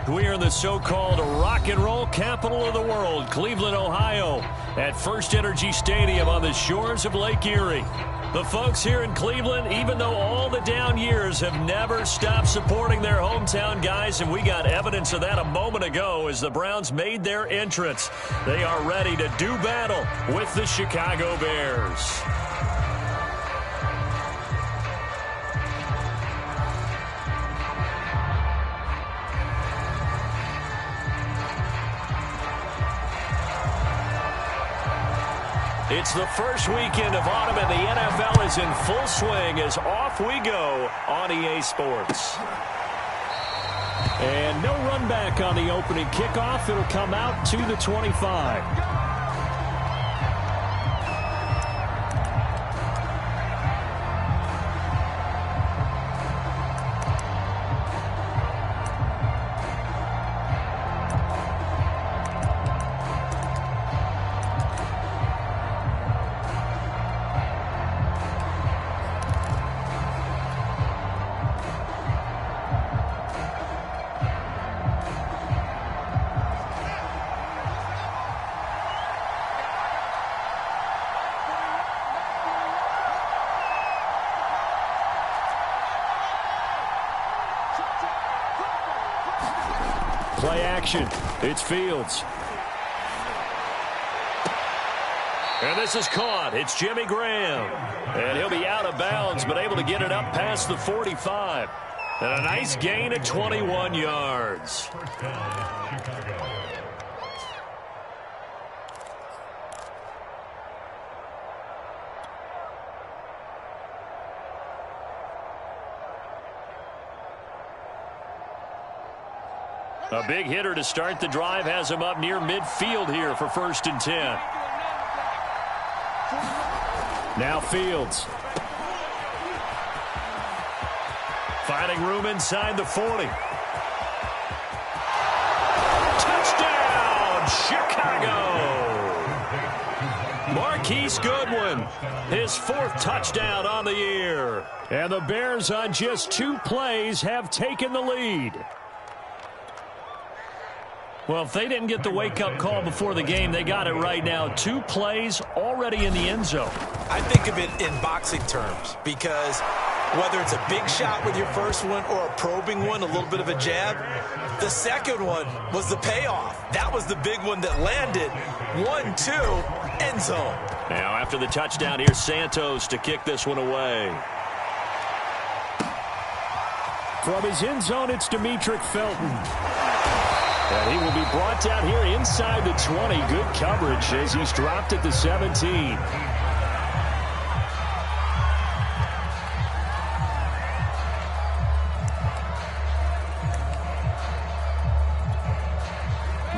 We are in the so-called rock and roll capital of the world, Cleveland, Ohio, at First Energy Stadium on the shores of Lake Erie. The folks here in Cleveland, even though all the down years, have never stopped supporting their hometown guys, and we got evidence of that a moment ago as the Browns made their entrance. They are ready to do battle with the Chicago Bears. It's the first weekend of autumn, and the NFL is in full swing as off we go on EA Sports. And no run back on the opening kickoff. It'll come out to the 25. Play action. It's Fields. And this is caught. It's Jimmy Graham. And he'll be out of bounds, but able to get it up past the 45. And a nice gain at 21 yards. A big hitter to start the drive has him up near midfield here for 1st and 10. Now Fields. Finding room inside the 40. Touchdown, Chicago! Marquise Goodwin, his 4th touchdown on the year. And the Bears on just 2 plays have taken the lead. Well, if they didn't get the wake-up call before the game, they got it right now. 2 plays already in the end zone. I think of it in boxing terms because whether it's a big shot with your first one or a probing one, a little bit of a jab, the second one was the payoff. That was the big one that landed. 1-2, end zone. Now, after the touchdown, here's Santos to kick this one away. From his end zone, it's Demetric Felton. And he will be brought down here inside the 20. Good coverage as he's dropped at the 17.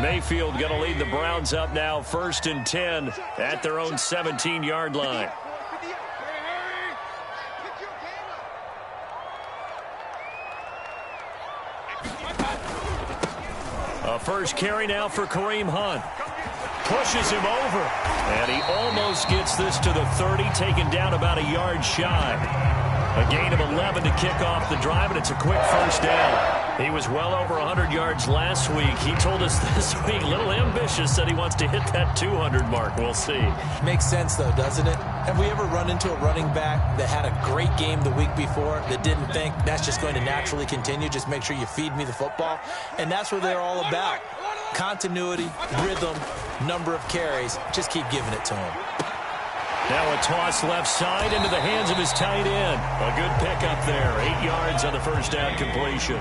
Mayfield going to lead the Browns up now, 1st and 10 at their own 17-yard line. First carry now for Kareem Hunt. Pushes him over. And he almost gets this to the 30, taken down about a yard shy. A gain of 11 to kick off the drive, and it's a quick first down. He was well over 100 yards last week. He told us this week, a little ambitious, said he wants to hit that 200 mark. We'll see. Makes sense, though, doesn't it? Have we ever run into a running back that had a great game the week before that didn't think that's just going to naturally continue? Just make sure you feed me the football. And that's what they're all about. Continuity, rhythm, number of carries. Just keep giving it to him. Now a toss left side into the hands of his tight end. A good pickup there. 8 yards on the first down completion.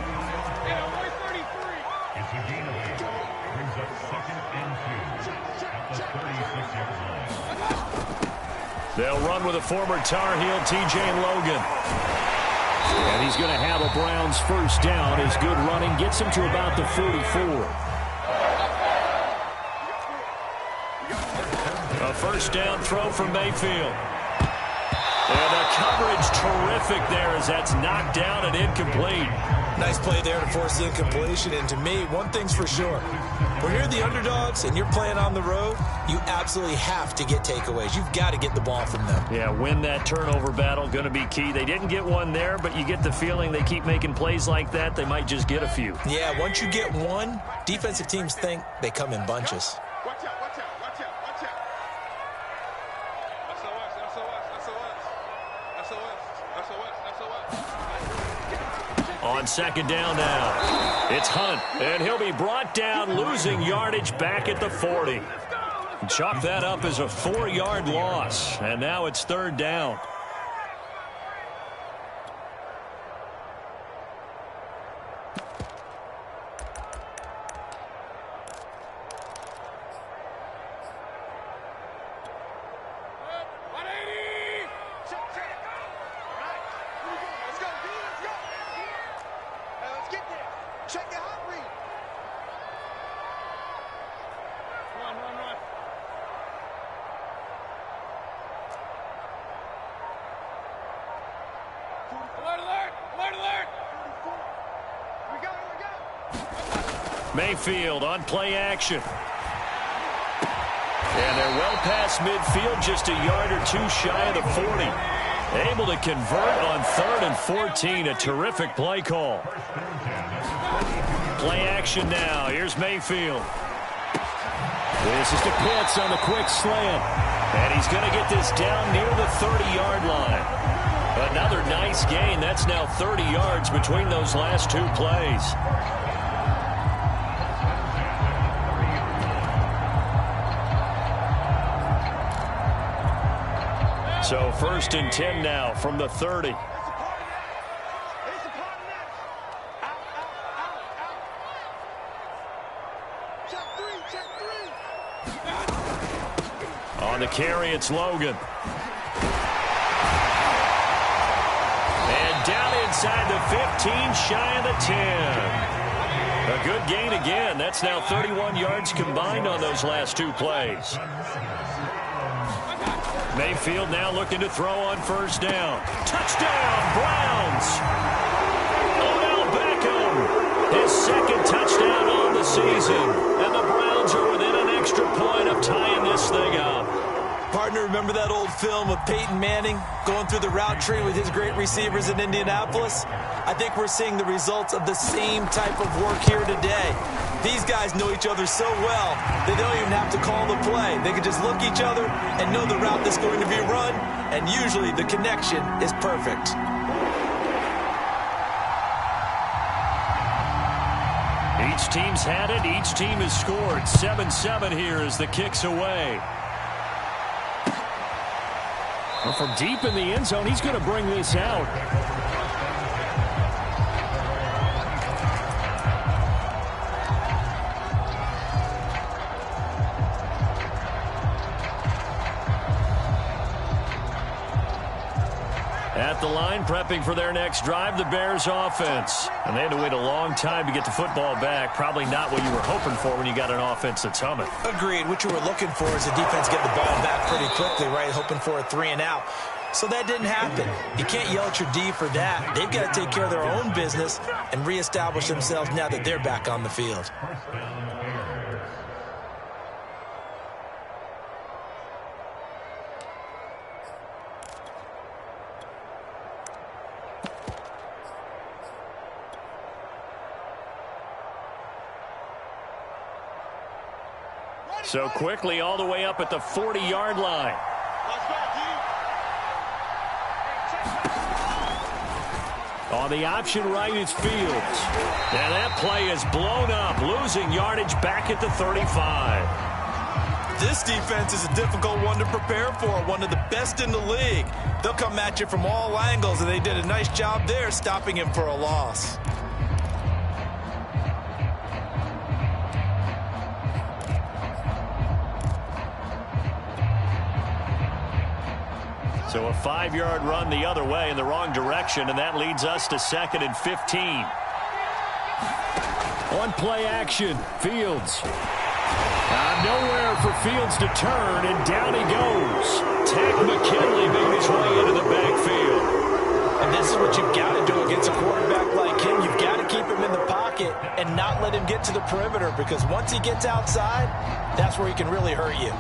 They'll run with a former Tar Heel, T.J. Logan. And he's going to have a Browns first down. His good running gets him to about the 44. A first down throw from Mayfield. And the coverage terrific there as that's knocked down and incomplete. Nice play there to force the incompletion. And to me, one thing's for sure. When you're the underdogs and you're playing on the road, you absolutely have to get takeaways. You've got to get the ball from them. Yeah, win that turnover battle, going to be key. They didn't get one there, but you get the feeling they keep making plays like that, they might just get a few. Yeah, once you get one, defensive teams think they come in bunches. Watch out, watch out, watch out, watch out. On second down now, it's Hunt, and he'll be brought down, losing yardage back at the 40. Chalk that up as a 4-yard loss, and now it's third down. Mayfield on play action. And they're well past midfield, just a yard or two shy of the 40. Able to convert on 3rd and 14. A terrific play call. Play action now. Here's Mayfield. This is to Pitts on the quick slant. And he's going to get this down near the 30-yard line. Another nice gain. That's now 30 yards between those last two plays. So 1st and 10 now from the 30. On the carry, it's Logan. And down inside the 15, shy of the 10. A good gain again. That's now 31 yards combined on those last two plays. Mayfield now looking to throw on 1st down. Touchdown, Browns! Odell Beckham, his 2nd touchdown on the season. And the Browns are within an extra point of tying this thing up. Partner, remember that old film of Peyton Manning going through the route tree with his great receivers in Indianapolis? I think we're seeing the results of the same type of work here today. These guys know each other so well, they don't even have to call the play. They can just look each other and know the route that's going to be run, and usually the connection is perfect. Each team's had it. Each team has scored. 7-7 here as the kick's away. Well, from deep in the end zone, he's going to bring this out. At the line, prepping for their next drive, the Bears offense. And they had to wait a long time to get the football back. Probably not what you were hoping for when you got an offense that's humming. Agreed. What you were looking for is the defense get the ball back pretty quickly, right? Hoping for a 3 and out. So that didn't happen. You can't yell at your D for that. They've got to take care of their own business and reestablish themselves now that they're back on the field. So quickly all the way up at the 40-yard line. On the option right, it's Fields. And that play is blown up, losing yardage back at the 35. This defense is a difficult one to prepare for, one of the best in the league. They'll come at you from all angles, and they did a nice job there stopping him for a loss. So a 5-yard run the other way in the wrong direction, and that leads us to 2nd and 15. On play action, Fields. Nowhere for Fields to turn, and down he goes. Tech McKinley made his way into the backfield. And this is what you've got to do against a quarterback like him. You've got to keep him in the pocket and not let him get to the perimeter, because once he gets outside, that's where he can really hurt you.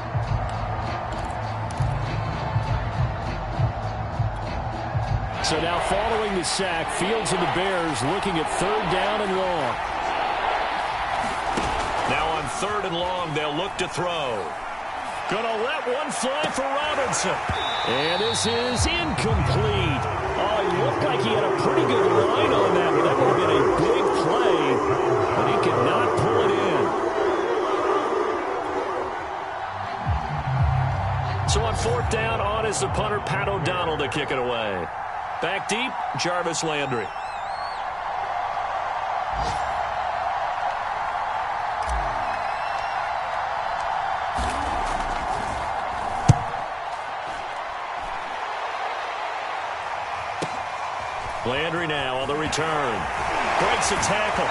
So now following the sack, Fields and the Bears looking at 3rd down and long. Now on 3rd and long, they'll look to throw. Gonna let one fly for Robinson. And this is incomplete. Oh, he looked like he had a pretty good line on that, but that would have been a big play. But he could not pull it in. So on 4th down, on is the punter, Pat O'Donnell, to kick it away. Back deep, Jarvis Landry. Landry now on the return. Breaks a tackle.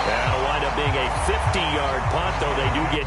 That'll wind up being a 50-yard punt, though they do get...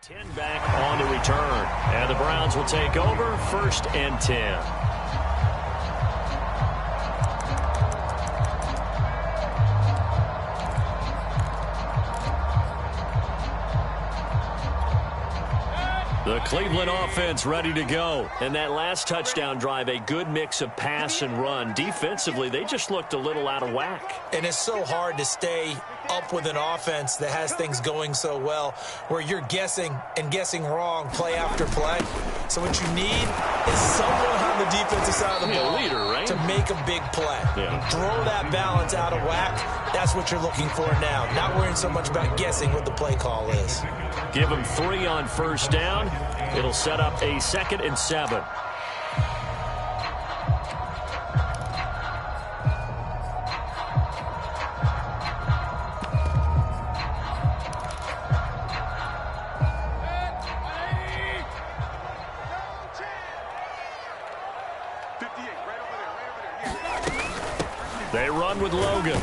Ten back on the return. And the Browns will take over, 1st and 10. The Cleveland offense ready to go. And that last touchdown drive, a good mix of pass and run. Defensively, they just looked a little out of whack. And it's so hard to stay up with an offense that has things going so well, where you're guessing and guessing wrong play after play. So what you need is someone on the defensive side of the ball to make a big play. Throw that balance out of whack. That's what you're looking for now. Not worrying so much about guessing what the play call is. Give them 3 on 1st down. It'll set up a 2nd and 7. They run with Logan.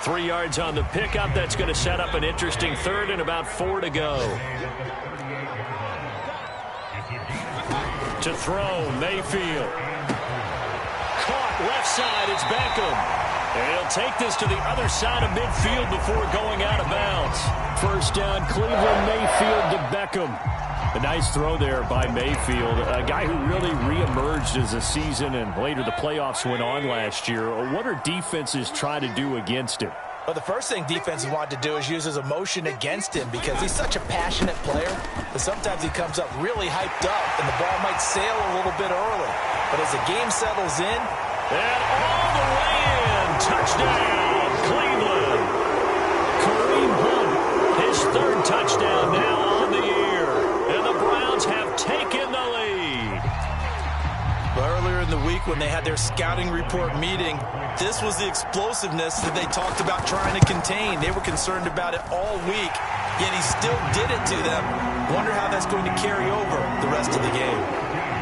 3 yards on the pickup. That's going to set up an interesting 3rd and about 4 to go. To throw, Mayfield. Caught left side, it's Beckham. And he'll take this to the other side of midfield before going out of bounds. 1st down, Cleveland, Mayfield to Beckham. A nice throw there by Mayfield, a guy who really reemerged as the season and later the playoffs went on last year. What are defenses trying to do against him? Well, the first thing defenses want to do is use his emotion against him, because he's such a passionate player that sometimes he comes up really hyped up and the ball might sail a little bit early. But as the game settles in, and all the way in, touchdown, Cleveland. Kareem Hunt, his 3rd touchdown now on the year. And the Browns have taken the lead. Earlier in the week when they had their scouting report meeting, this was the explosiveness that they talked about trying to contain. They were concerned about it all week, yet he still did it to them. Wonder how that's going to carry over the rest of the game.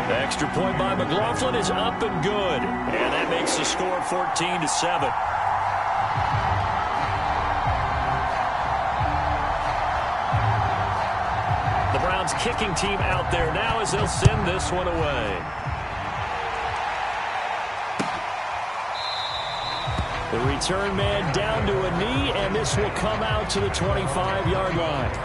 The extra point by McLaughlin is up and good. And that makes the score 14-7. The Browns kicking team out there now as they'll send this one away. The return man down to a knee, and this will come out to the 25-yard line.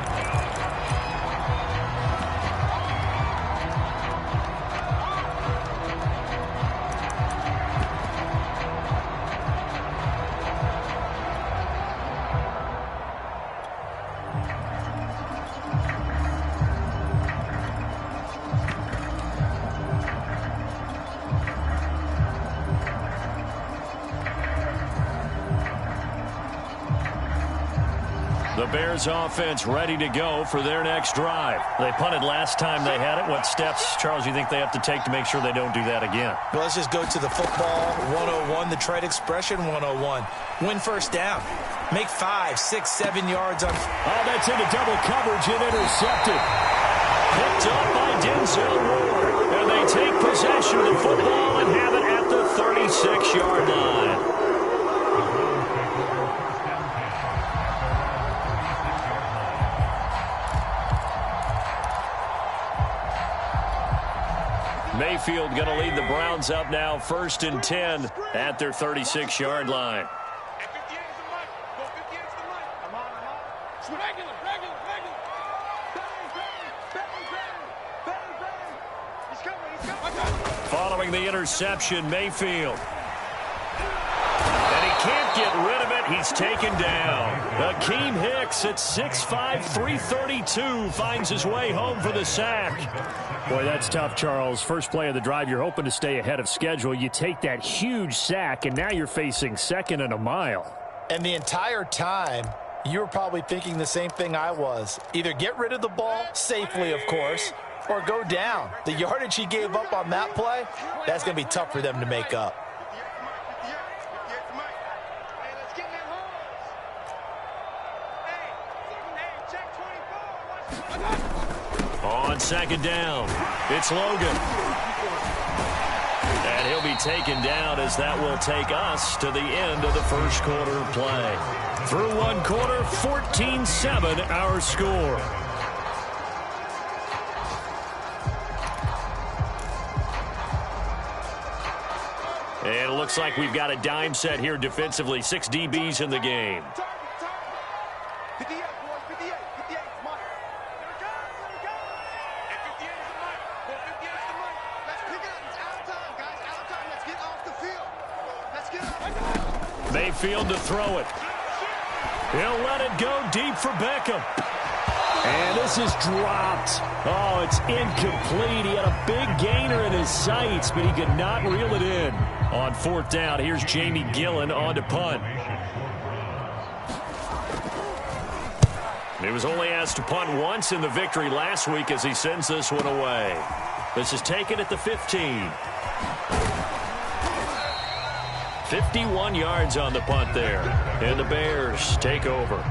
The Bears offense ready to go for their next drive. They punted last time they had it. What steps, Charles, you think they have to take to make sure they don't do that again? Well, let's just go to the football 101, the trade expression 101. Win first down. Make 5, 6, 7 yards on... Oh, that's into double coverage and intercepted. Picked up by Denzel Ward. And they take possession of the football and have it at the 36-yard line. Mayfield going to lead the Browns up now, 1st and 10 at their 36-yard line. Following the interception, Mayfield. And he can't get rid of it. He's taken down. Akeem Hicks at 6'5", 332 finds his way home for the sack. Boy, that's tough, Charles. First play of the drive, you're hoping to stay ahead of schedule. You take that huge sack, and now you're facing 2nd and a mile. And the entire time, you were probably thinking the same thing I was. Either get rid of the ball, safely, of course, or go down. The yardage he gave up on that play, that's going to be tough for them to make up. On 2nd down, it's Logan. And he'll be taken down as that will take us to the end of the first quarter of play. Through one quarter, 14-7 our score. And it looks like we've got a dime set here defensively. 6 DBs in the game. Mayfield to throw it. He'll let it go deep for Beckham. And this is dropped. Oh, it's incomplete. He had a big gainer in his sights, but he could not reel it in. On 4th down, here's Jamie Gillen on to punt. He was only asked to punt once in the victory last week as he sends this one away. This is taken at the 15. 51 yards on the punt there. And the Bears take over.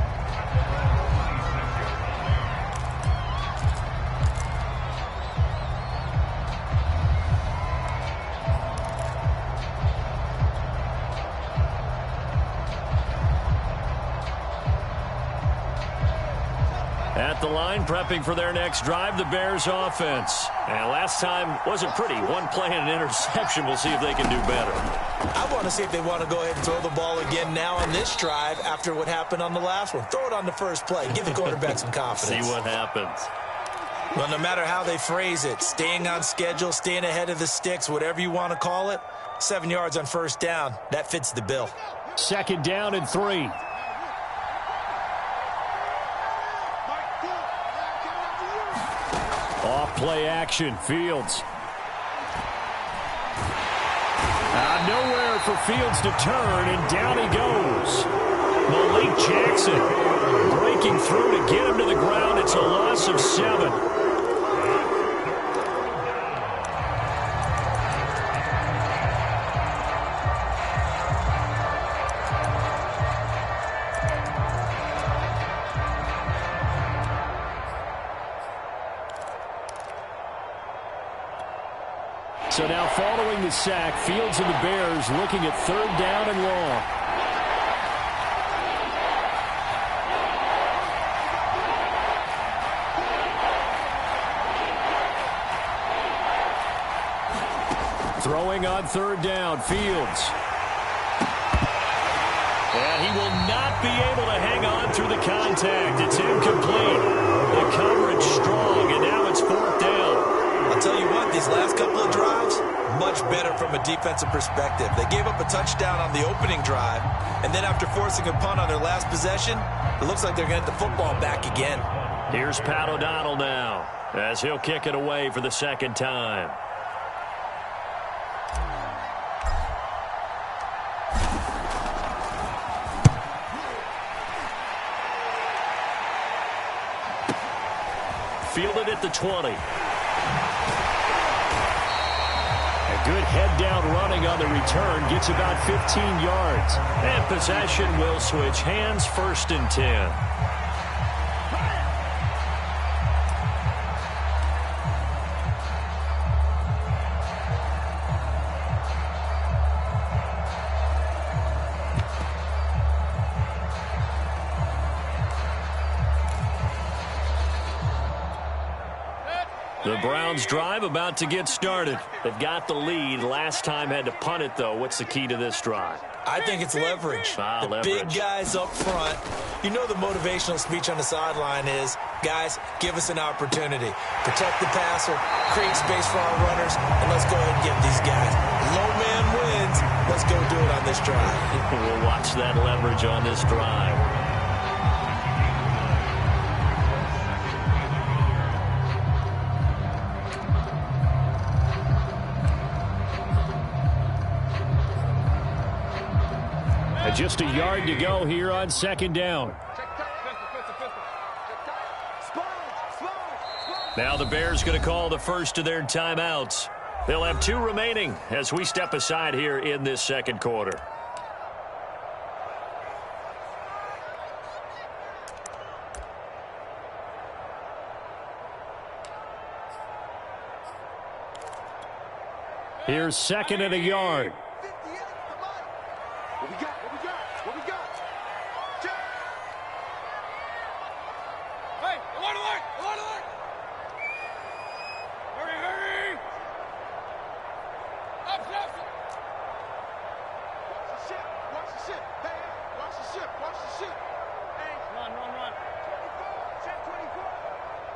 At the line, prepping for their next drive, the Bears offense. And last time wasn't pretty. One play and an interception. We'll see if they can do better. I want to see if they want to go ahead and throw the ball again now on this drive after what happened on the last one. Throw it on the first play. Give the quarterback some confidence. See what happens. Well, no matter how they phrase it, staying on schedule, staying ahead of the sticks, whatever you want to call it, 7 yards on 1st down, that fits the bill. 2nd down and 3. Off play action, Fields. Nowhere for Fields to turn, and down he goes. Malik Jackson breaking through to get him to the ground. It's a loss of 7. So now following the sack, Fields and the Bears looking at 3rd down and long. Throwing on 3rd down, Fields. And he will not be able to hang on through the contact. It's incomplete. The coverage strong, and now it's 4th down. I'll tell you what, these last couple of drives, much better from a defensive perspective. They gave up a touchdown on the opening drive, and then after forcing a punt on their last possession, it looks like they're going to get the football back again. Here's Pat O'Donnell now, as he'll kick it away for the 2nd time. fielded at the 20. A good head-down running on the return. Gets about 15 yards. And possession will switch hands, 1st and 10. The Browns drive about to get started. They've got the lead. Last time had to punt it, though. What's the key to this drive? I think it's leverage. Leverage. Big guys up front. You know the motivational speech on the sideline is, guys, give us an opportunity. Protect the passer, create space for our runners, and let's go ahead and get these guys. Low man wins. Let's go do it on this drive. We'll watch that leverage on this drive. Just a yard to go here on 2nd down. Now the Bears going to call the first of their timeouts. They'll have 2 remaining as we step aside here in this 2nd quarter. Here's 2nd and a yard. What we got? What we got? Hey, alert! Hurry! Up! Watch the ship. Hey, watch the ship. Hey, run. 24, check 24.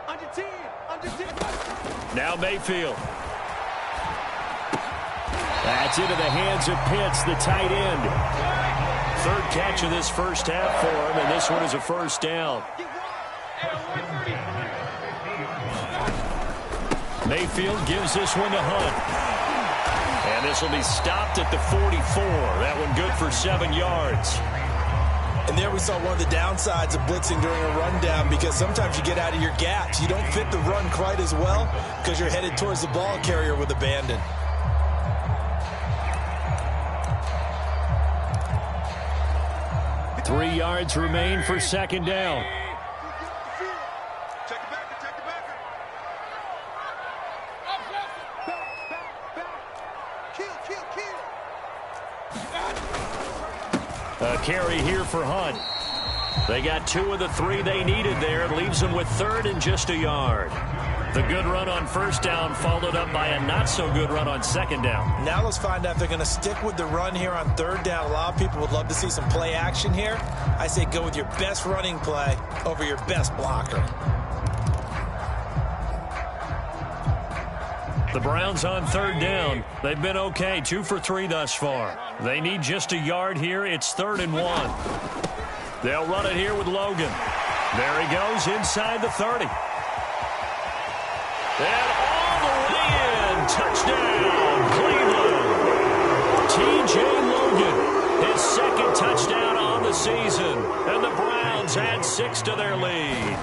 Under 10. Now Mayfield. That's into the hands of Pitts, the tight end. 3rd catch of this first half for him, and this one is a 1st down. Mayfield gives this one to Hunt. And this will be stopped at the 44. That one good for 7 yards. And there we saw one of the downsides of blitzing during a rundown, because sometimes you get out of your gaps. You don't fit the run quite as well because you're headed towards the ball carrier with abandon. 3 yards remain for 2nd down. Check the backer. Kill. A carry here for Hunt. They got 2 of the 3 they needed there. It leaves them with 3rd and just a yard. The good run on 1st down followed up by a not-so-good run on 2nd down. Now let's find out if they're going to stick with the run here on 3rd down. A lot of people would love to see some play action here. I say go with your best running play over your best blocker. The Browns on 3rd down. They've been okay, 2 for 3 thus far. They need just a yard here. It's 3rd and 1. They'll run it here with Logan. There he goes inside the 30. And all the way in. Touchdown, Cleveland. T.J. Logan, his 2nd touchdown on the season. And the Browns add 6 to their lead.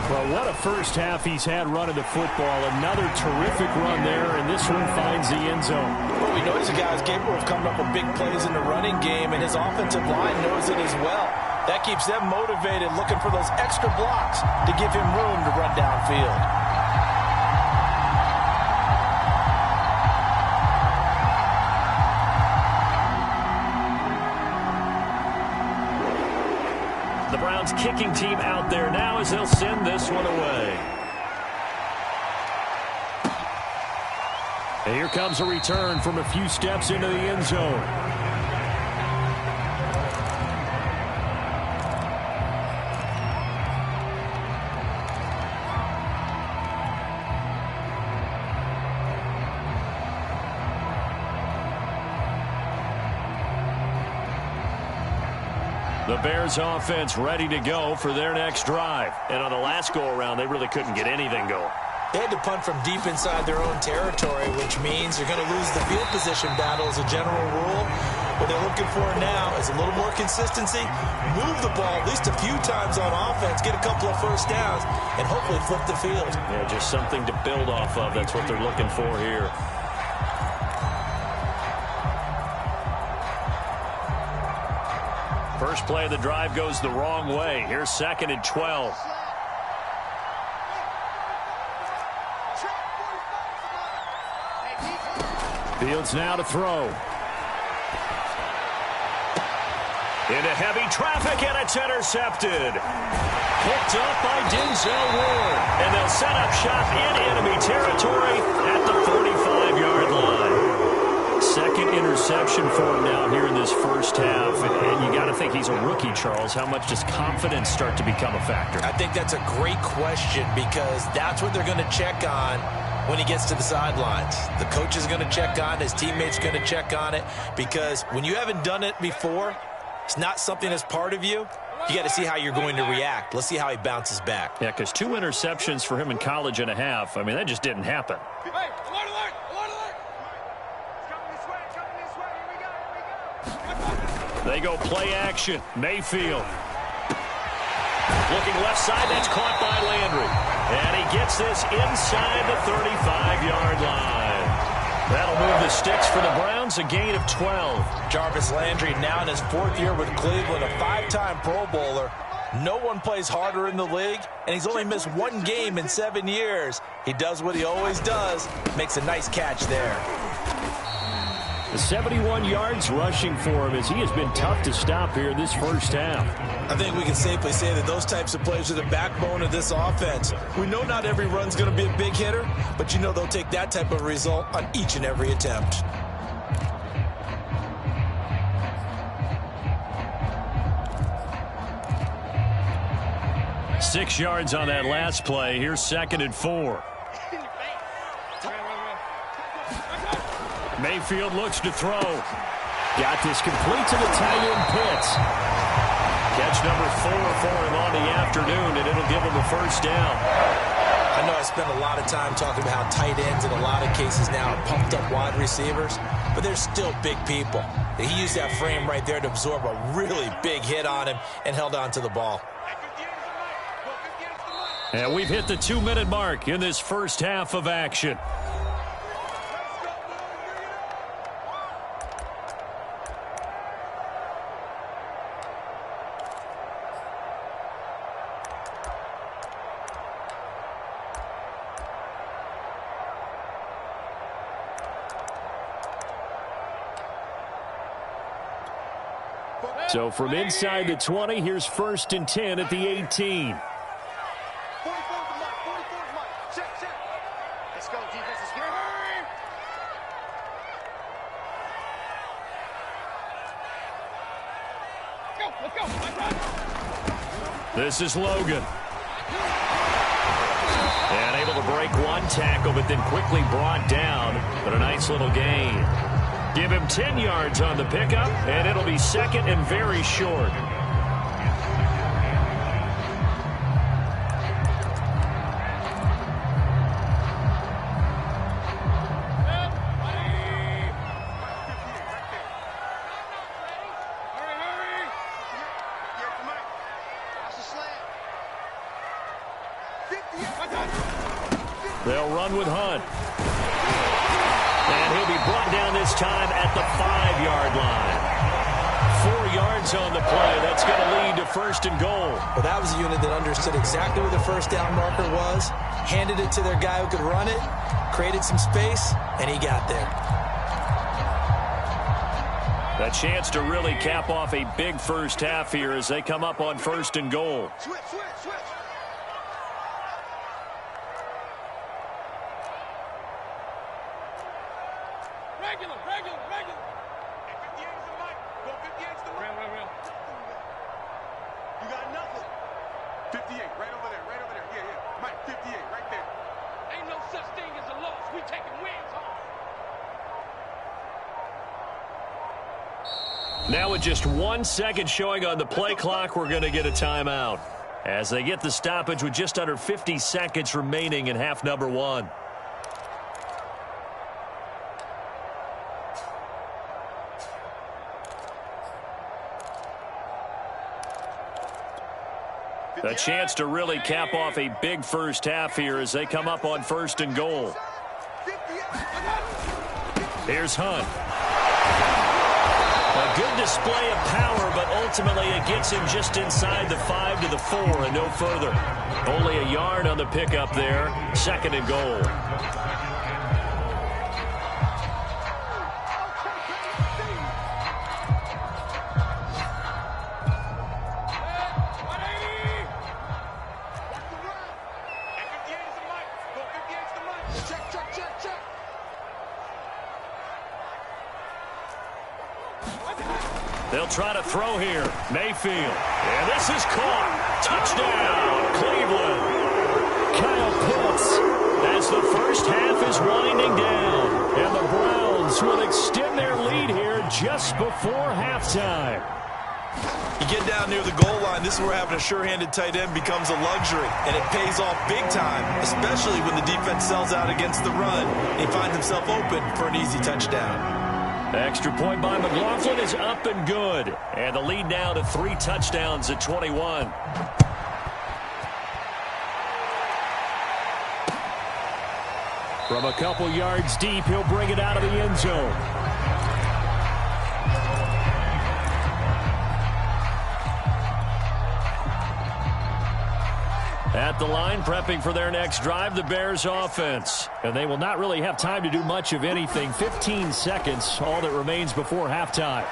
Well, what a first half he's had running the football. Another terrific run there, and this one finds the end zone. Well, we know he's a guy who's capable of coming up with big plays in the running game, and his offensive line knows it as well. That keeps them motivated, looking for those extra blocks to give him room to run downfield. The Browns kicking team out there now as they'll send this one away. And here comes a return from a few steps into the end zone. The Bears offense ready to go for their next drive. And on the last go-around, they really couldn't get anything going. They had to punt from deep inside their own territory, which means you're going to lose the field position battle as a general rule. What they're looking for now is a little more consistency, move the ball at least a few times on offense, get a couple of first downs, and hopefully flip the field. Yeah, just something to build off of. That's what they're looking for here. First play of the drive goes the wrong way. Here's 2nd and 12. Fields now to throw. Into heavy traffic, and it's intercepted. Picked up by Denzel Ward. And they'll set up shop in enemy territory at the 45-yard line. Second interception for him now here in this first half. And you got to think he's a rookie, Charles. How much does confidence start to become a factor? I think that's a great question because that's what they're going to check on when he gets to the sidelines. The coach is going to check on it. His teammates are going to check on it because when you haven't done it before, it's not something that's part of you. You got to see how you're going to react. Let's see how he bounces back. Yeah, because 2 interceptions for him in college and a half. I mean, that just didn't happen. Hey, alert, alert, alert, alert. It's coming this way, Here we go. They go play action. Mayfield. Looking left side, that's caught by Landry. And he gets this inside the 35-yard line. That'll move the sticks for the Browns, a gain of 12. Jarvis Landry now in his 4th year with Cleveland, a 5-time Pro Bowler. No one plays harder in the league, and he's only missed 1 game in 7 years. He does what he always does, makes a nice catch there. 71 yards rushing for him as he has been tough to stop here this first half. I think we can safely say that those types of plays are the backbone of this offense. We know not every run's going to be a big hitter, but you know they'll take that type of result on each and every attempt. Six yards on that last play. Here's 2nd and 4. Mayfield looks to throw. Got this complete to the tight end Pitts. Catch number 4 for him on the afternoon, and it'll give him a first down. I know I spent a lot of time talking about how tight ends in a lot of cases now are pumped up wide receivers, but they're still big people. He used that frame right there to absorb a really big hit on him and held on to the ball. And we've hit the 2-minute mark in this first half of action. So from inside the 20, here's 1st and 10 at the 18. 44's the mark, 44's the mark. Check, check. Let's go, defense is here. Let's go. This is Logan. And able to break 1 tackle, but then quickly brought down. But a nice little gain. Give him 10 yards on the pickup, and it'll be 2nd and very short. They'll run with Hunt. And he'll be brought down this time at the 5-yard line. 4 yards on the play. That's going to lead to 1st and goal. Well, that was a unit that understood exactly where the first down marker was, handed it to their guy who could run it, created some space, and he got there. A chance to really cap off a big first half here as they come up on 1st and goal. Switch, switch, switch. Regular. 58 is the mic. Go 58 is the mic. Real. You got nothing. 58, right over there. Yeah. Mike, 58, right there. Ain't no such thing as a loss. We taking wins home. Now with just 1 second showing on the play clock, we're going to get a timeout as they get the stoppage with just under 50 seconds remaining in half number 1. A chance to really cap off a big first half here as they come up on 1st and goal. Here's Hunt. A good display of power, but ultimately it gets him just inside the 5 to the 4 and no further. Only a yard on the pickup there. 2nd and goal. They'll try to throw here. Mayfield. And this is caught. Touchdown, Cleveland. Kyle Pitts as the first half is winding down. And the Browns will extend their lead here just before halftime. You get down near the goal line, this is where having a sure-handed tight end becomes a luxury. And it pays off big time, especially when the defense sells out against the run. He finds himself open for an easy touchdown. Extra point by McLaughlin is up and good. And the lead now to 3 touchdowns at 21. From a couple yards deep, he'll bring it out of the end zone. At the line, prepping for their next drive, the Bears offense. And they will not really have time to do much of anything. 15 seconds, all that remains before halftime.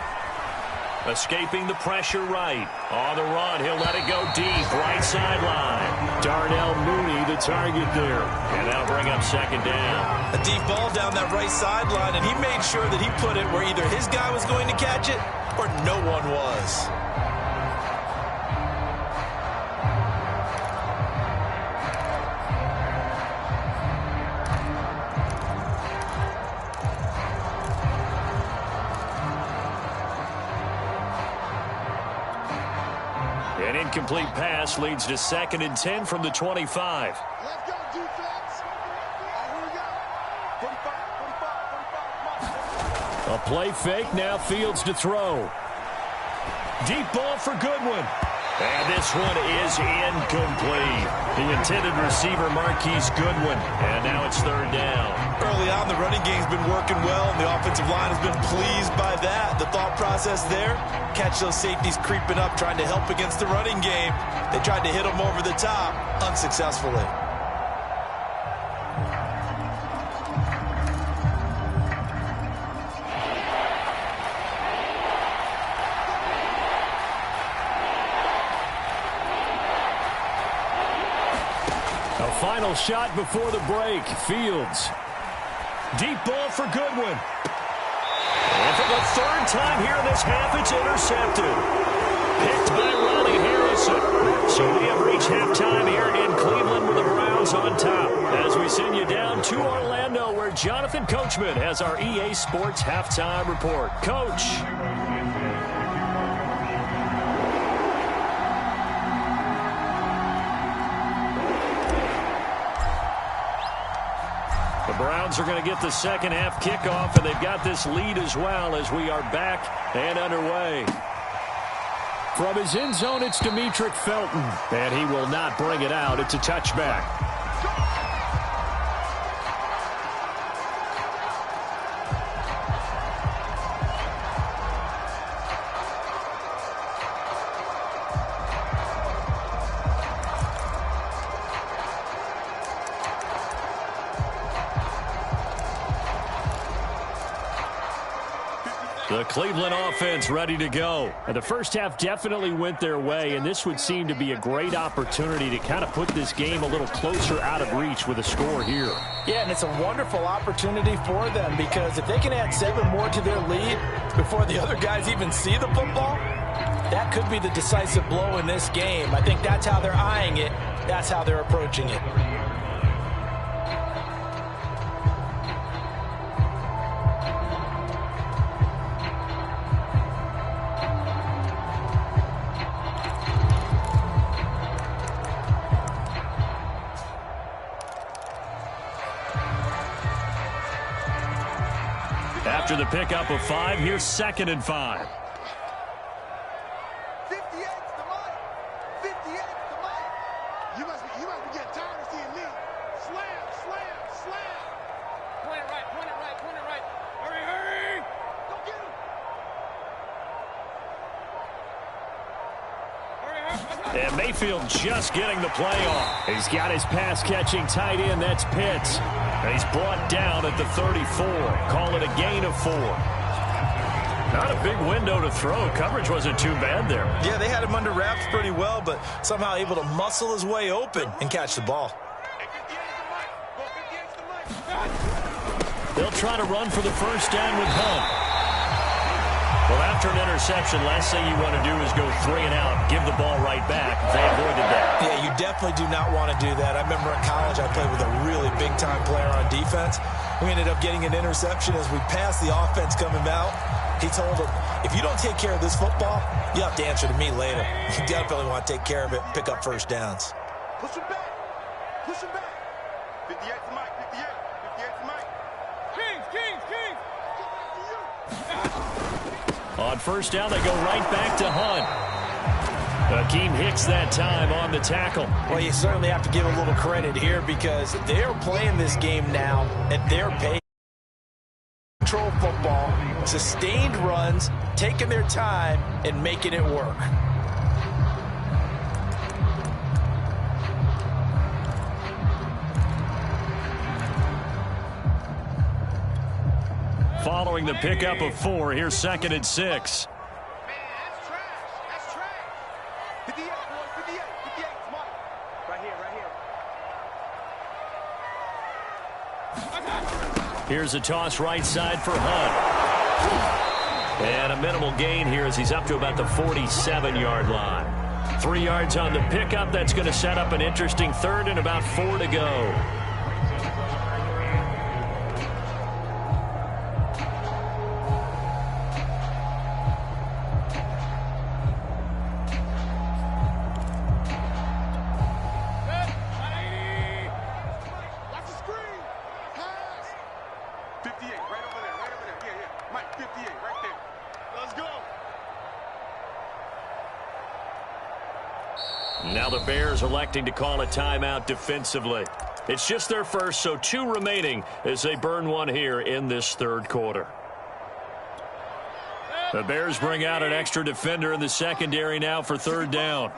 Escaping the pressure right. On the run, he'll let it go deep. Right sideline. Darnell Mooney, the target there. And that'll bring up 2nd down. A deep ball down that right sideline, and he made sure that he put it where either his guy was going to catch it or no one was. An incomplete pass leads to 2nd and 10 from the 25. Let's go, defense. Here we go. 45, 45, 45. A play fake, now Fields to throw. Deep ball for Goodwin. And this one is incomplete. The intended receiver, Marquise Goodwin. And now it's 3rd down. Early on, the running game's been working well, and the offensive line has been pleased by that. The thought process there, catch those safeties creeping up, trying to help against the running game. They tried to hit them over the top, unsuccessfully. A final shot before the break. Fields. Deep ball for Goodwin. And for the 3rd time here in this half, it's intercepted. Picked by Ronnie Harrison. So we have reached halftime here in Cleveland with the Browns on top. As we send you down to Orlando, where Jonathan Coachman has our EA Sports halftime report. Coach. The Browns are going to get the 2nd half kickoff, and they've got this lead as well as we are back and underway. From his end zone, it's Demetric Felton, and he will not bring it out. It's a touchback. The Cleveland offense ready to go. And the first half definitely went their way, and this would seem to be a great opportunity to kind of put this game a little closer out of reach with a score here. Yeah, and it's a wonderful opportunity for them, because if they can add 7 more to their lead before the other guys even see the football, that could be the decisive blow in this game. I think that's how they're eyeing it. That's how they're approaching it. After the pickup of 5, here's 2nd and 5. 58's the mic. 58's the mic. And Mayfield just getting the play off. He's got his pass-catching tight end. That's Pitts. And he's brought down at the 34. Call it a gain of 4. Not a big window to throw. Coverage wasn't too bad there. Yeah, they had him under wraps pretty well, but somehow able to muscle his way open and catch the ball. They'll try to run for the first down with Hunt. Well, after an interception, last thing you want to do is go 3 and out, give the ball right back. They avoided that. Yeah, you definitely do not want to do that. I remember in college I played with a really big-time player on defense. We ended up getting an interception as we passed the offense coming out. He told him, if you don't take care of this football, you have to answer to me later. You definitely want to take care of it, pick up first downs. Push him back. Push him back. 58 to Mike. 58. 58 to Mike. Kings. On first down, they go right back to Hunt. Akeem Hicks that time on the tackle. Well, you certainly have to give a little credit here because they're playing this game now at their pace. Control football, sustained runs, taking their time, and making it work. Following the pickup of 4, here's 2nd and 6. Man, that's trash. That's trash. 58, boys. 58. 58 to Mike. Right here. Here's a toss right side for Hunt. And a minimal gain here as he's up to about the 47-yard line. 3 yards on the pickup. That's going to set up an interesting 3rd and about 4 to go. Now the Bears electing to call a timeout defensively. It's just their first, so 2 remaining as they burn 1 here in this 3rd quarter. The Bears bring out an extra defender in the secondary now for 3rd down.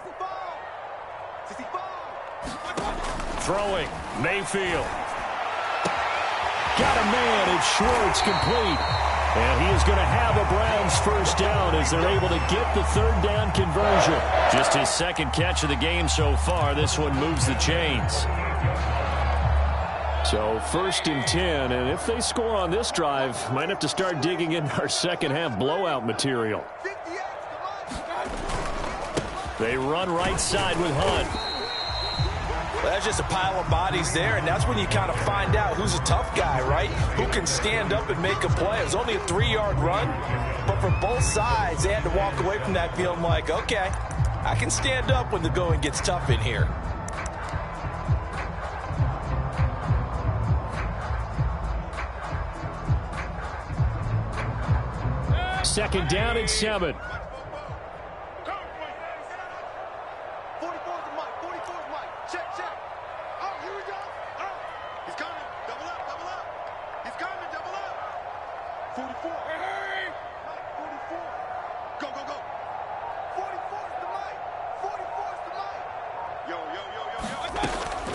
Throwing, Mayfield. Got a man, it's Schwartz complete. And he is going to have a Browns first down as they're able to get the 3rd down conversion. Just his 2nd catch of the game so far. This one moves the chains. So 1st and 10, and if they score on this drive, might have to start digging in our second-half blowout material. They run right side with Hunt. Well, that's just a pile of bodies there, and that's when you kind of find out who's a tough guy, right? Who can stand up and make a play. It was only a 3-yard run, but for both sides, they had to walk away from that feeling like, okay, I can stand up when the going gets tough in here. Second down and 7.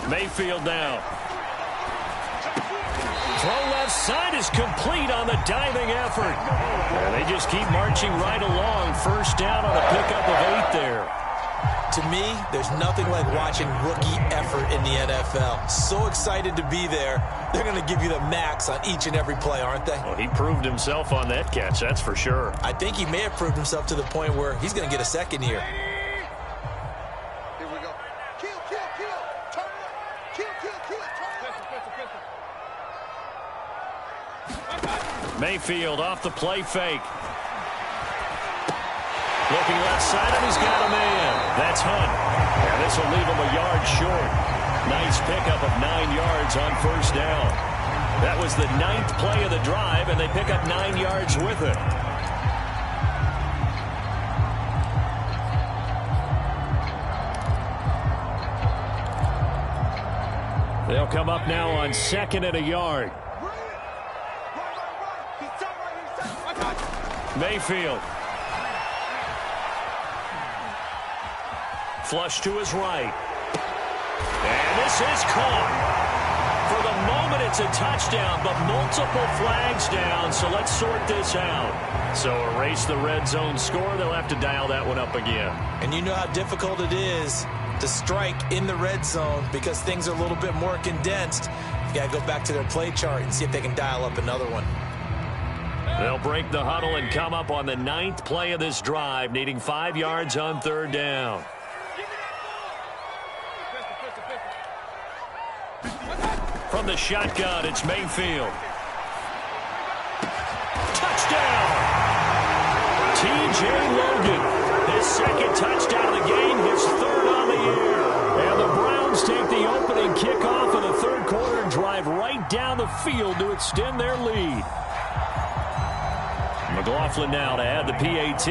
Mayfield down. Throw left side is complete on the diving effort. And they just keep marching right along. First down on a pickup of 8 there. To me, there's nothing like watching rookie effort in the NFL. So excited to be there. They're going to give you the max on each and every play, aren't they? Well, he proved himself on that catch, that's for sure. I think he may have proved himself to the point where he's going to get a 2nd here. Mayfield off the play fake. Looking left side, and he's got a man. That's Hunt. And this will leave him a yard short. Nice pickup of 9 yards on first down. That was the 9th play of the drive, and they pick up 9 yards with it. They'll come up now on 2nd and a yard. Mayfield. Flush to his right. And this is caught. For the moment, it's a touchdown, but multiple flags down, so let's sort this out. So erase the red zone score. They'll have to dial that one up again. And you know how difficult it is to strike in the red zone because things are a little bit more condensed. You got to go back to their play chart and see if they can dial up another one. They'll break the huddle and come up on the 9th play of this drive, needing 5 yards on 3rd down. From the shotgun, it's Mayfield. Touchdown! T.J. Logan, his 2nd touchdown of the game, his 3rd on the year. And the Browns take the opening kickoff of the 3rd quarter and drive right down the field to extend their lead. McLaughlin now to add the PAT.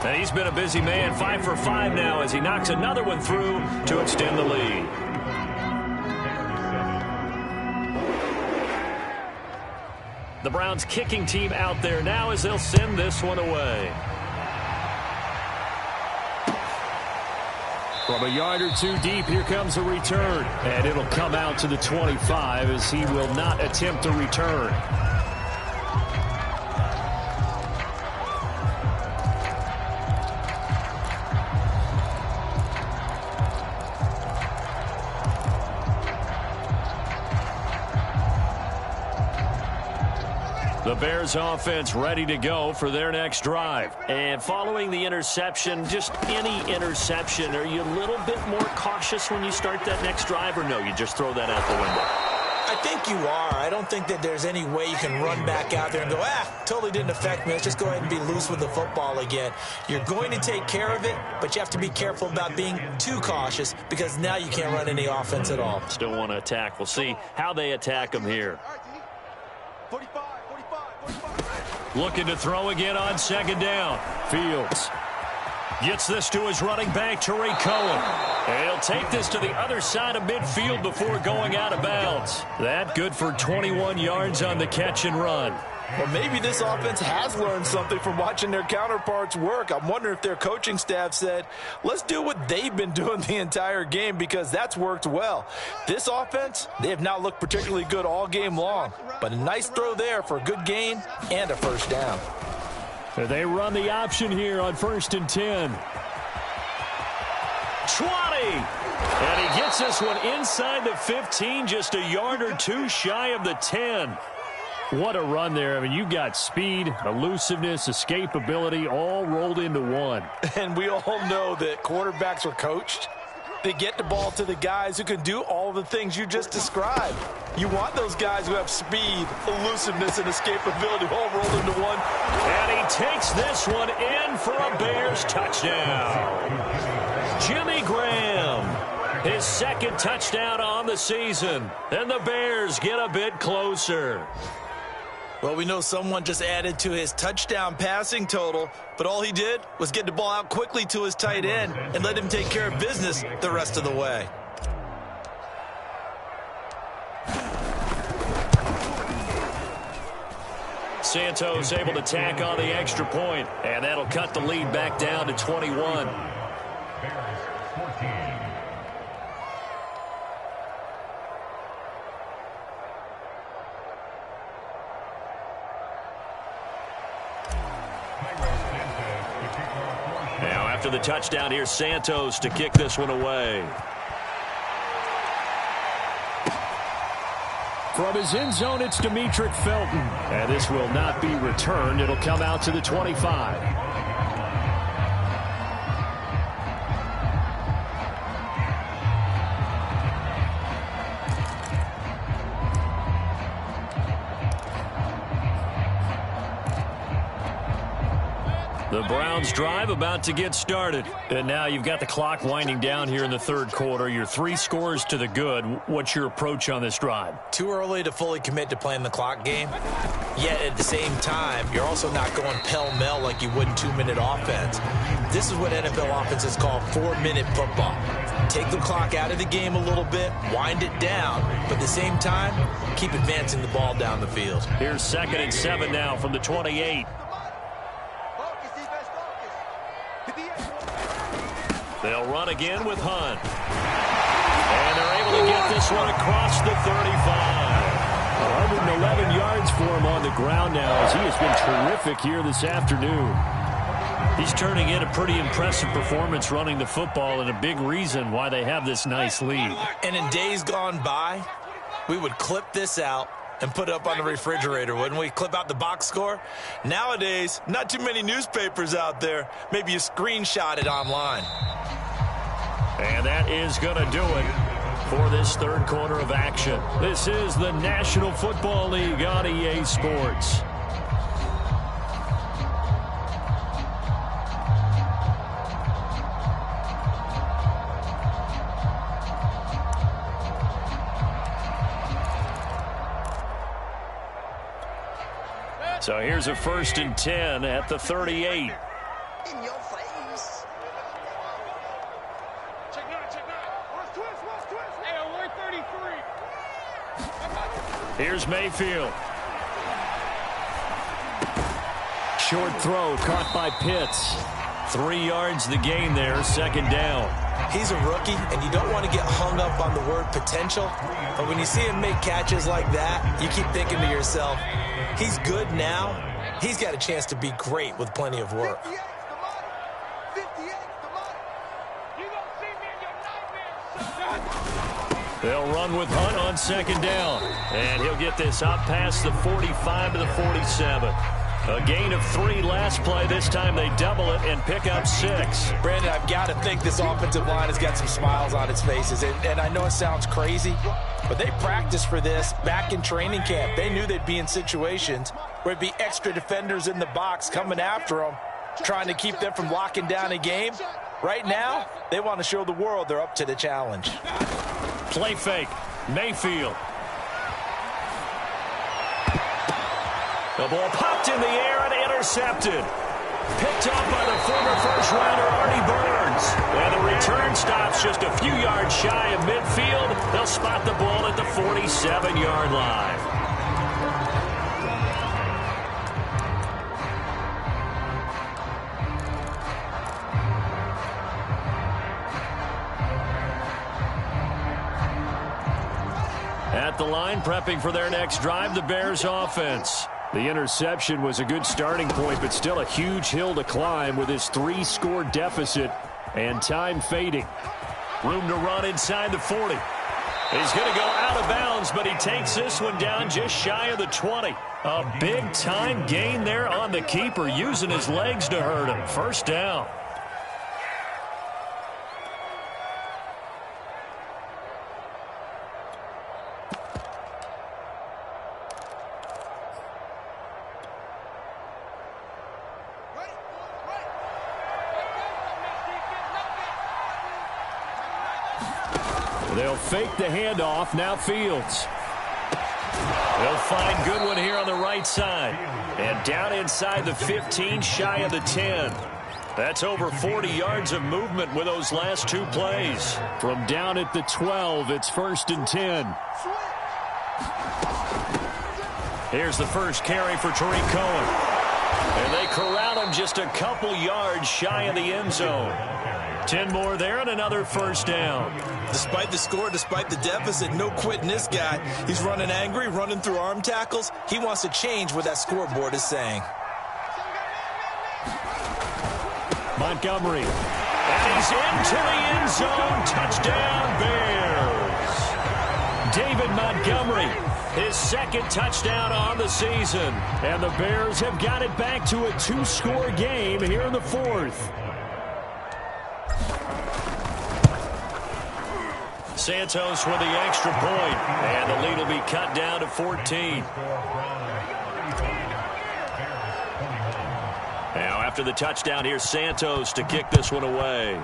And he's been a busy man, 5 for 5 now as he knocks another one through to extend the lead. The Browns kicking team out there now as they'll send this one away. From a yard or two deep, here comes a return. And it'll come out to the 25 as he will not attempt a return. The Bears offense ready to go for their next drive. And following the interception, just any interception, are you a little bit more cautious when you start that next drive, or no, you just throw that out the window? I think you are. I don't think that there's any way you can run back out there and go, totally didn't affect me. Let's just go ahead and be loose with the football again. You're going to take care of it, but you have to be careful about being too cautious because now you can't run any offense at all. Still want to attack. We'll see how they attack them here. 45. Looking to throw again on 2nd down. Fields gets this to his running back, Tariq Cohen. And he'll take this to the other side of midfield before going out of bounds. That good for 21 yards on the catch and run. Well, maybe this offense has learned something from watching their counterparts work. I'm wondering if their coaching staff said, let's do what they've been doing the entire game because that's worked well. This offense, they have not looked particularly good all game long. But a nice throw there for a good gain and a 1st down. They run the option here on 1st and 10. 20! And he gets this one inside the 15, just a yard or two shy of the 10. What a run there. I mean, you got speed, elusiveness, escapability all rolled into one. And we all know that quarterbacks are coached. They get the ball to the guys who can do all the things you just described. You want those guys who have speed, elusiveness, and escapability all rolled into one. And he takes this one in for a Bears touchdown. Jimmy Graham, his 2nd touchdown on the season. And the Bears get a bit closer. Well, we know someone just added to his touchdown passing total, but all he did was get the ball out quickly to his tight end and let him take care of business the rest of the way. Santos able to tack on the extra point, and that'll cut the lead back down to 21. Now after the touchdown, here's Santos to kick this one away. From his end zone, it's Demetric Felton. And this will not be returned. It'll come out to the 25. The Browns drive about to get started. And now you've got the clock winding down here in the 3rd quarter. You're 3 scores to the good. What's your approach on this drive? Too early to fully commit to playing the clock game. Yet at the same time, you're also not going pell-mell like you would in 2-minute offense. This is what NFL offenses call 4-minute football. Take the clock out of the game a little bit, wind it down, but at the same time, keep advancing the ball down the field. Here's 2nd and 7 now from the 28. run again with Hunt. And they're able to get this one across the 35. 111 yards for him on the ground now as he has been terrific here this afternoon. He's turning in a pretty impressive performance running the football and a big reason why they have this nice lead. And in days gone by, we would clip this out and put it up on the refrigerator, wouldn't we? Clip out the box score. Nowadays, not too many newspapers out there. Maybe you screenshot it online. And that is going to do it for this third quarter of action. This is the National Football League on EA Sports. So here's a 1st and 10 at the 38. In your face. Check nine. Let's twist. Hey, alert 33. Here's Mayfield. Short throw caught by Pitts. 3 yards the gain there, 2nd down. He's a rookie, and you don't want to get hung up on the word potential. But when you see him make catches like that, you keep thinking to yourself, he's good now. He's got a chance to be great with plenty of work. 58's the money. You don't see me in your nightmares. They'll run with Hunt on 2nd down. And he'll get this out past the 45 to the 47. A gain of 3 last play. This time they double it and pick up 6. Brandon, I've got to think this offensive line has got some smiles on its faces. And I know it sounds crazy, but they practiced for this back in training camp. They knew they'd be in situations where it'd be extra defenders in the box coming after them, trying to keep them from locking down a game. Right now, they want to show the world they're up to the challenge. Play fake. Mayfield. The ball popped in the air and intercepted. Picked up by the former first-rounder Artie Burns. And the return stops just a few yards shy of midfield. They'll spot the ball at the 47-yard line. At the line, prepping for their next drive, the Bears offense. The interception was a good starting point, but still a huge hill to climb with his 3-score deficit and time fading. Room to run inside the 40. He's going to go out of bounds, but he takes this one down just shy of the 20. A big-time gain there on the keeper, using his legs to hurt him. 1st down. They'll fake the handoff. Now Fields. They'll find Goodwin here on the right side. And down inside the 15, shy of the 10. That's over 40 yards of movement with those last 2 plays. From down at the 12, it's 1st and 10. Here's the first carry for Tariq Cohen. And they corral him just a couple yards shy of the end zone. 10 more there and another 1st down. Despite the score, despite the deficit, no quitting this guy. He's running angry, running through arm tackles. He wants to change what that scoreboard is saying. Montgomery. And he's into the end zone. Touchdown, Bears. David Montgomery, his 2nd touchdown on the season. And the Bears have got it back to a 2-score game here in the 4th. Santos with the extra point, and the lead will be cut down to 14. Now after the touchdown, here's Santos to kick this one away.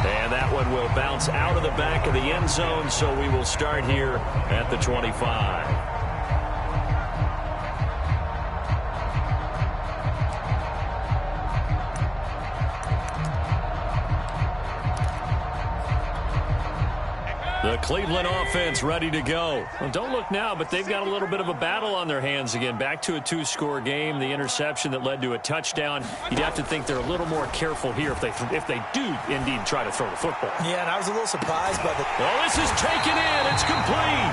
And that one will bounce out of the back of the end zone, so we will start here at the 25. The Cleveland offense ready to go. Well, don't look now, but they've got a little bit of a battle on their hands again. Back to a two-score game. The interception that led to a touchdown. You'd have to think they're a little more careful here if they do indeed try to throw the football. Yeah, and I was a little surprised by the... Oh, this is taken in. It's complete.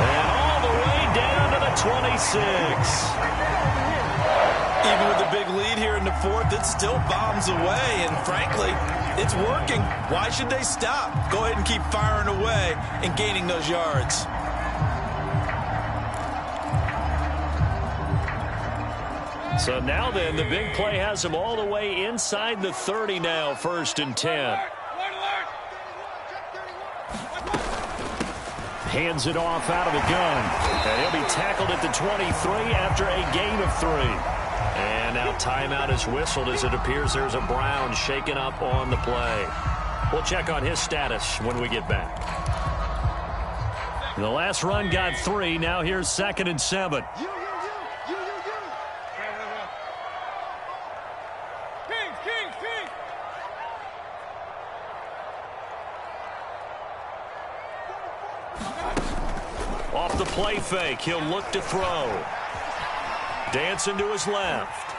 And all the way down to the 26. Even with the big lead here in the fourth, it still bombs away. And frankly, it's working. Why should they stop? Go ahead and keep firing away and gaining those yards. So now then, the big play has them all the way inside the 30 now, 1st and 10. Hands it off out of the gun. And he'll be tackled at the 23 after a gain of 3. And now timeout is whistled as it appears there's a Brown shaken up on the play. We'll check on his status when we get back. The last run got 3. Now here's 2nd and 7. Off the play fake, he'll look to throw. Dancing to his left.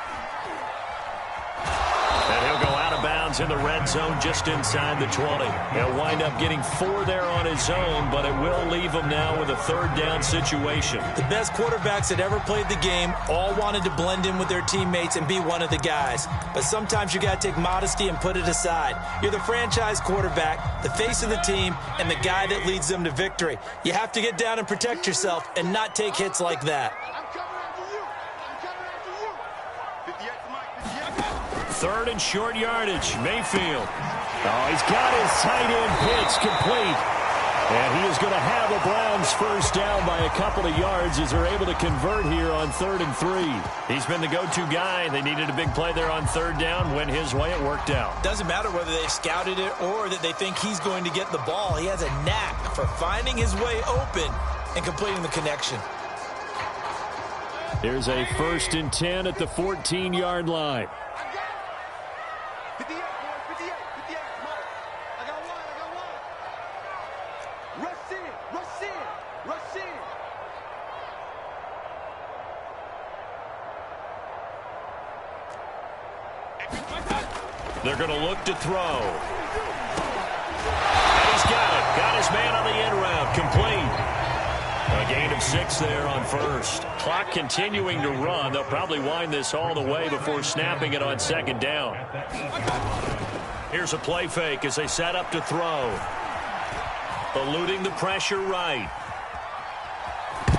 And he'll go out of bounds in the red zone just inside the 20. He'll wind up getting 4 there on his own, but it will leave him now with a 3rd down situation. The best quarterbacks that ever played the game all wanted to blend in with their teammates and be one of the guys. But sometimes you got to take modesty and put it aside. You're the franchise quarterback, the face of the team, and the guy that leads them to victory. You have to get down and protect yourself and not take hits like that. 3rd and short yardage. Mayfield. Oh, he's got his tight end pitch complete. And he is going to have a Browns 1st down by a couple of yards as they're able to convert here on 3rd and 3. He's been the go-to guy. They needed a big play there on 3rd down. Went his way. It worked out. Doesn't matter whether they scouted it or that they think he's going to get the ball. He has a knack for finding his way open and completing the connection. Here's a 1st and 10 at the 14-yard line. 58, boys, 58, 58. Come on. I got one. Rush in, rush in, rush in. They're going to look to throw. And he's got it. Got his man on the end route. Complete. A gain of 6 there on 1st. Clock continuing to run. They'll probably wind this all the way before snapping it on 2nd down. Here's a play fake as they set up to throw. Eluding the pressure right.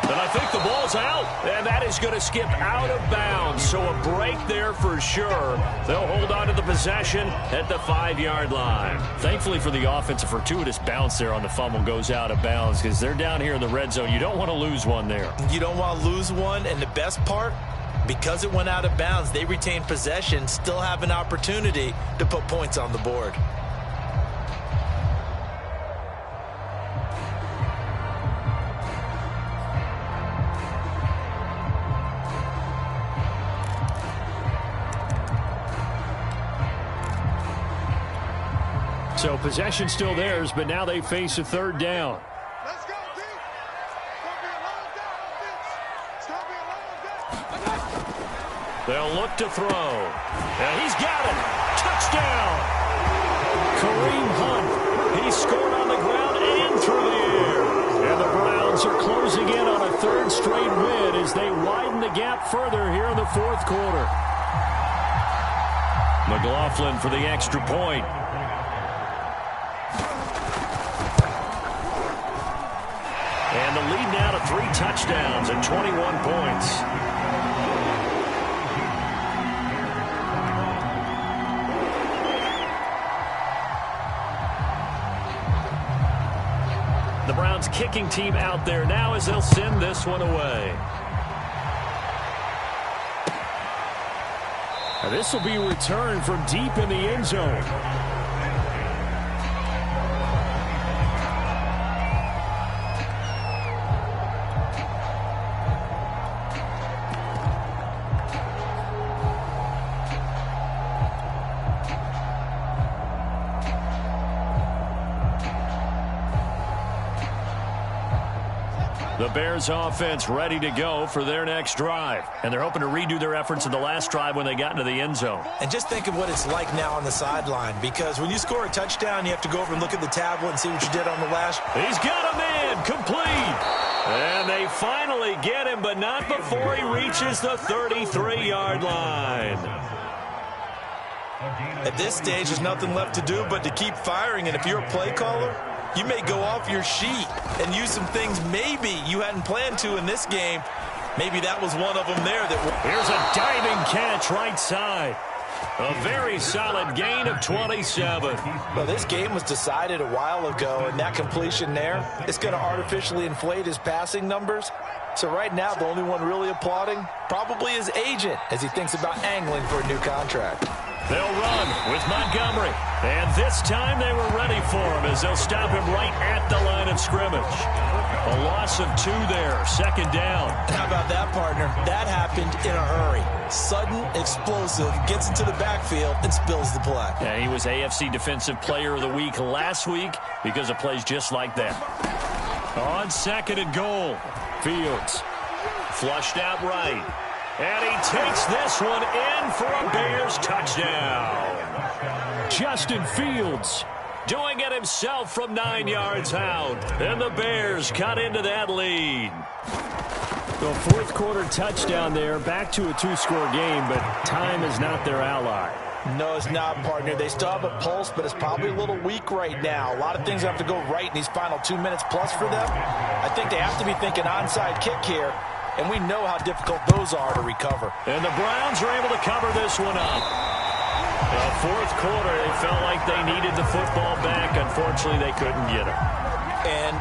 And I think the ball's out. And that is going to skip out of bounds. So a break there for sure. They'll hold on to the possession at the 5-yard line. Thankfully for the offense, a fortuitous bounce there on the fumble goes out of bounds because they're down here in the red zone. You don't want to lose one there. You don't want to lose one. And the best part, because it went out of bounds, they retain possession, still have an opportunity to put points on the board. So possession still theirs, but now they face a 3rd down. Let's go, team. It's going to be a long day, offense. It's going to be a long day. They'll look to throw. And he's got it. Touchdown. Kareem Hunt. He scored on the ground and through the air. And the Browns are closing in on a 3rd straight win as they widen the gap further here in the 4th quarter. McLaughlin for the extra point. And the lead now to 3 touchdowns and 21 points. The Browns kicking team out there now as they'll send this one away. Now this will be returned from deep in the end zone. The Bears offense ready to go for their next drive. And they're hoping to redo their efforts in the last drive when they got into the end zone. And just think of what it's like now on the sideline, because when you score a touchdown, you have to go over and look at the tablet and see what you did on the last. He's got a man, complete. And they finally get him, but not before he reaches the 33-yard line. At this stage, there's nothing left to do but to keep firing. And if you're a play caller, you may go off your sheet and use some things maybe you hadn't planned to in this game. Maybe that was one of them there. Here's a diving catch right side. A very solid gain of 27. Well, this game was decided a while ago, and that completion there is going to artificially inflate his passing numbers. So right now, the only one really applauding probably his agent as he thinks about angling for a new contract. They'll run with Montgomery. And this time they were ready for him as they'll stop him right at the line of scrimmage. A loss of 2 there, second down. How about that, partner? That happened in a hurry. Sudden, explosive, gets into the backfield and spills the play. Yeah, he was AFC Defensive Player of the Week last week because of plays just like that. On second and goal, Fields flushed out right. And he takes this one in for a Bears touchdown. Justin Fields doing it himself from 9 yards out. And the Bears cut into that lead. The fourth quarter touchdown there, back to a 2-score game, but time is not their ally. No, it's not, partner. They still have a pulse, but it's probably a little weak right now. A lot of things have to go right in these final 2 minutes plus for them. I think they have to be thinking onside kick here. And we know how difficult those are to recover. And the Browns are able to cover this one up. The fourth quarter, they felt like they needed the football back. Unfortunately, they couldn't get it. And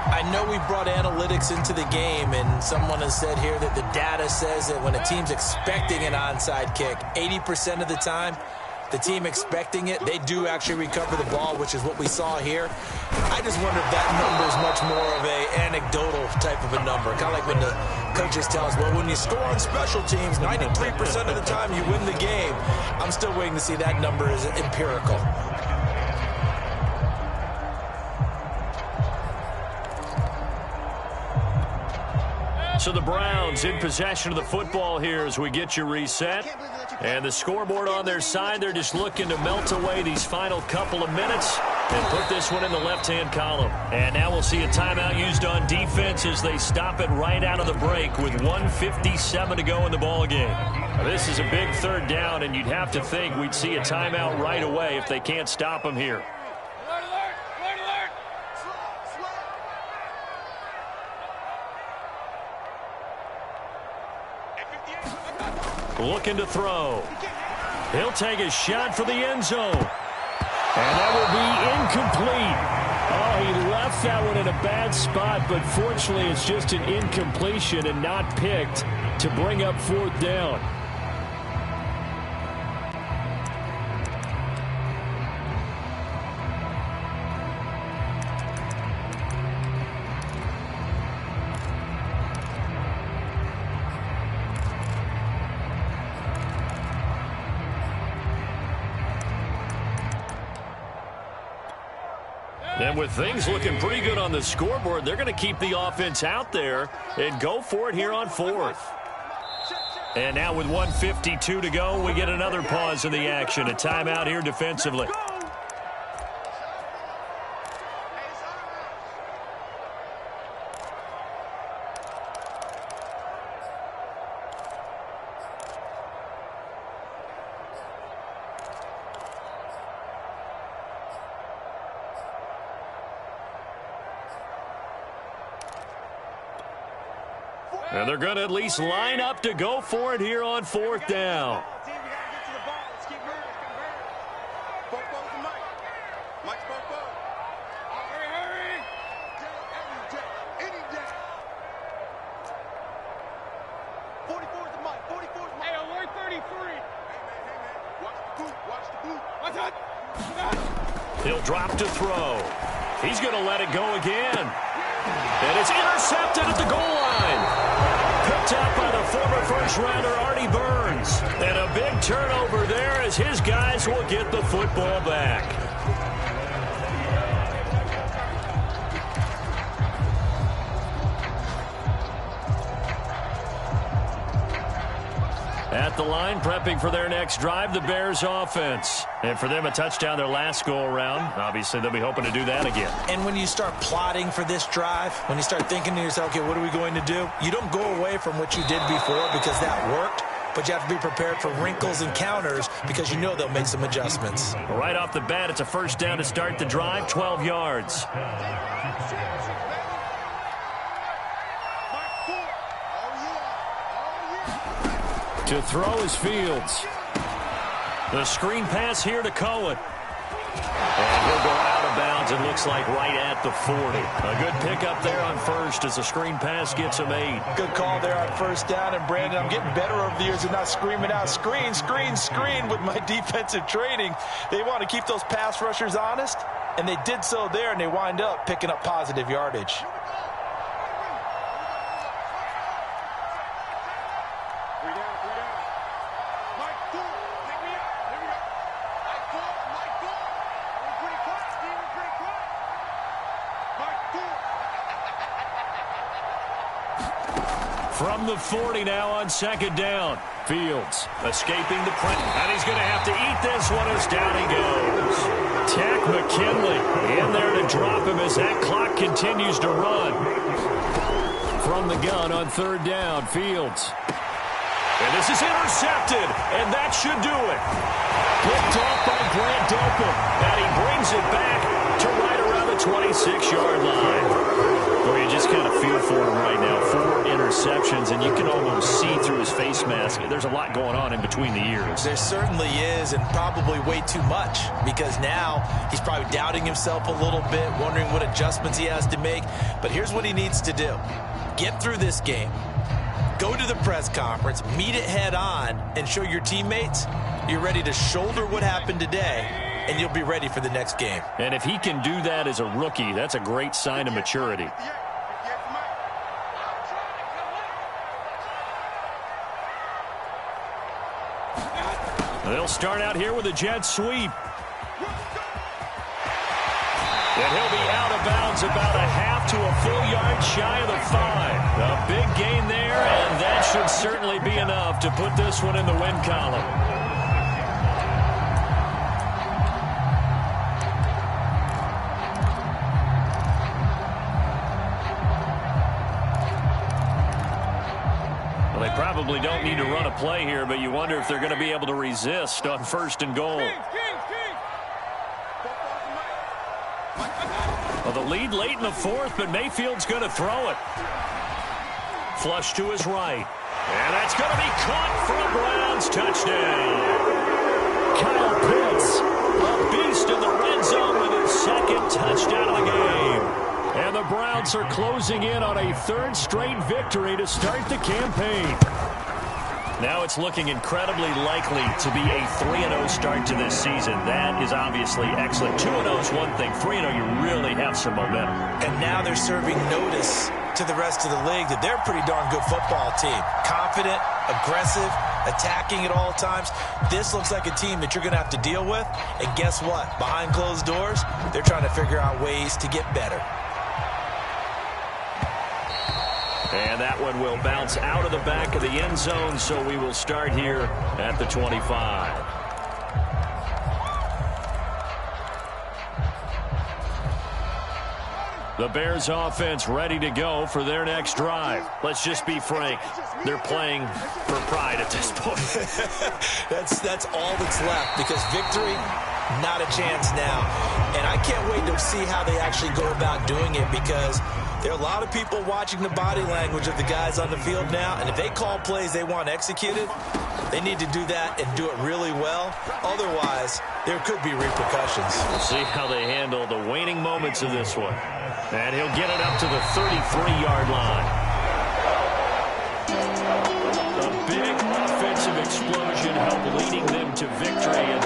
I know we brought analytics into the game, and someone has said here that the data says that when a team's expecting an onside kick, 80% of the time, the team expecting it, they do actually recover the ball, which is what we saw here. I just wonder if that number is much more of a anecdotal type of a number. Kind of like when the coaches tell us, well, when you score on special teams, 93% of the time you win the game. I'm still waiting to see that number is empirical. So the Browns in possession of the football here as we get you reset. And the scoreboard on their side, they're just looking to melt away these final couple of minutes and put this one in the left-hand column. And now we'll see a timeout used on defense as they stop it right out of the break with 1:57 to go in the ballgame. Now, this is a big third down, and you'd have to think we'd see a timeout right away if they can't stop them here. Looking to throw. He'll take a shot for the end zone. And that will be incomplete. Oh, he left that one in a bad spot, but fortunately it's just an incompletion and not picked to bring up fourth down. And with things looking pretty good on the scoreboard, they're going to keep the offense out there and go for it here on fourth. And now with 1:52 to go, we get another pause in the action. A timeout here defensively. And they're going to at least line up to go for it here on fourth down. He'll drop to throw. He's going to let it go again. And it's intercepted at the goal line. Picked up by the former first-rounder Artie Burns. And a big turnover there as his guys will get the football back. At the line, prepping for their next drive, the Bears offense. And for them, a touchdown their last go-around. Obviously, they'll be hoping to do that again. And when you start plotting for this drive, when you start thinking to yourself, okay, what are we going to do? You don't go away from what you did before because that worked, but you have to be prepared for wrinkles and counters because you know they'll make some adjustments. Right off the bat, it's a first down to start the drive, 12 yards. To throw is Fields. The screen pass here to Cohen. And he'll go out of bounds, it looks like right at the 40. A good pickup there on first as the screen pass gets him 8. Good call there on first down. And, Brandon, I'm getting better over the years and not screaming out, screen, screen, screen with my defensive training. They want to keep those pass rushers honest, and they did so there, and they wind up picking up positive yardage. From the 40 now on second down. Fields escaping the pressure. And he's going to have to eat this one as down he goes. Tack McKinley in there to drop him as that clock continues to run. From the gun on third down, Fields. And this is intercepted, and that should do it. Picked off by Grant Delpit, and he brings it back to right around the 26-yard line. Where you just kind of feel for him right now. 4 interceptions, and you can almost see through his face mask. There's a lot going on in between the ears. There certainly is, and probably way too much, because now he's probably doubting himself a little bit, wondering what adjustments he has to make. But here's what he needs to do. Get through this game. Go to the press conference, meet it head on, and show your teammates you're ready to shoulder what happened today, and you'll be ready for the next game. And if he can do that as a rookie, that's a great sign of maturity. They'll start out here with a jet sweep. And he'll be out of bounds about a half to a full yard shy of the 5. A big gain there, and that should certainly be enough to put this one in the win column. Well, they probably don't need to run a play here, but you wonder if they're going to be able to resist on first and goal. Well, the lead late in the 4th, but Mayfield's going to throw it. Flush to his right. And that's going to be caught for a Browns touchdown. Kyle Pitts, a beast in the red zone with his 2nd touchdown of the game. And the Browns are closing in on a 3rd straight victory to start the campaign. Now it's looking incredibly likely to be a 3-0 start to this season. That is obviously excellent. 2-0 is one thing. 3-0, you really have some momentum. And now they're serving notice to the rest of the league that they're a pretty darn good football team. Confident, aggressive, attacking at all times. This looks like a team that you're going to have to deal with. And guess what? Behind closed doors, they're trying to figure out ways to get better. And that one will bounce out of the back of the end zone, so we will start here at the 25. The Bears offense ready to go for their next drive. Let's just be frank. They're playing for pride at this point. That's all that's left, because victory, not a chance now. And I can't wait to see how they actually go about doing it, because there are a lot of people watching the body language of the guys on the field now, and if they call plays they want executed, they need to do that and do it really well. Otherwise, there could be repercussions. We'll see how they handle the waning moments of this one. And he'll get it up to the 33-yard line. A big offensive explosion helped leading them to victory. And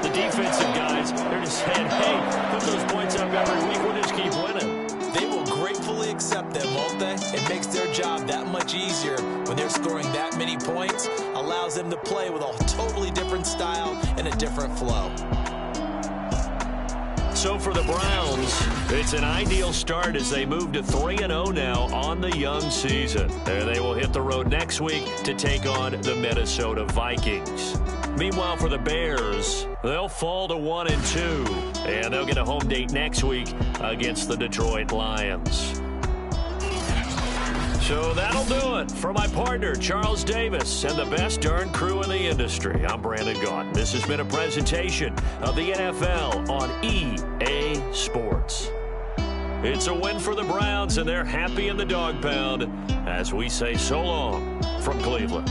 the defensive guys, they're just saying, hey, put those points up every week, we'll just keep winning. They will gratefully accept them, won't they? It makes their job that much easier when they're scoring that many points. Allows them to play with a totally different style and a different flow. So for the Browns, it's an ideal start as they move to 3-0 now on the young season. There they will hit the road next week to take on the Minnesota Vikings. Meanwhile, for the Bears, they'll fall to 1-2, and they'll get a home date next week against the Detroit Lions. So that'll do it. For my partner, Charles Davis, and the best darn crew in the industry, I'm Brandon Gaudin. This has been a presentation of the NFL on EA Sports. It's a win for the Browns, and they're happy in the dog pound as we say so long from Cleveland.